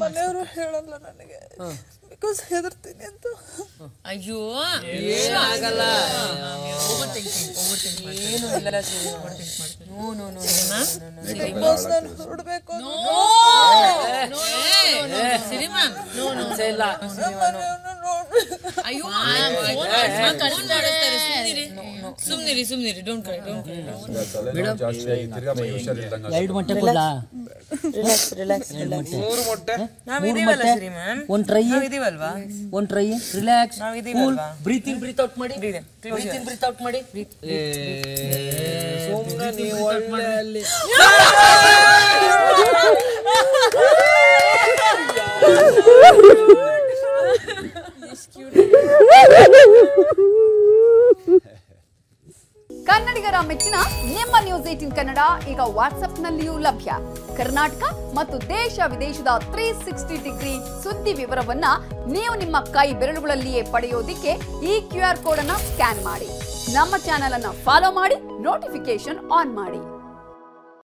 ಮನೆಯವರು ಹೇಳಲ್ಲ ನನಗೆ ಬಿಕಾಸ್ ಹೆದರ್ತೀನಿ ಅಂತ. ಅಯ್ಯೋ ಆಗಲ್ಲ ಏನು ಇಲ್ಲ ನಾನು ಹೊರಡ್ಬೇಕು ಅಯ್ಯೋ ಸುಮ್ನಿರಿ ಡೋಂಟ್ ಕ್ರೈ ಎರಡು ಮೊಟ್ಟೆ ಕೊಡ್ಲಾ? ಒಂದು ಟ್ರೈ ರಿಲ್ಯಾಕ್ಸ್ ಬ್ರೀತ್ ಇನ್ ಬ್ರೀತ್ ಔಟ್ ಮಾಡಿ ಸುಮ್ಮನೆ ನೀವು ಒಳ್ಳೆ ಅಲ್ಲಿ ಕನ್ನಡಿಗರ ಮೆಚ್ಚಿನ ನಿಮ್ಮ ನ್ಯೂಸ್ 18 ಕನ್ನಡ ಈಗ ವಾಟ್ಸ್ಆಪ್ನಲ್ಲಿಯೂ ಲಭ್ಯ. ಕರ್ನಾಟಕ ಮತ್ತು ದೇಶ ವಿದೇಶದ 360 ಡಿಗ್ರಿ ಸುದ್ದಿ ವಿವರವನ್ನ ನೀವು ನಿಮ್ಮ ಕೈ ಬೆರಳುಗಳಲ್ಲಿಯೇ ಪಡೆಯೋದಿಕ್ಕೆ ಈ QR ಕೋಡ್ ಅನ್ನ ಸ್ಕ್ಯಾನ್ ಮಾಡಿ. ನಮ್ಮ ಚಾನೆಲ್ ಅನ್ನ ಫಾಲೋ ಮಾಡಿ, ನೋಟಿಫಿಕೇಶನ್ ಆನ್ ಮಾಡಿ.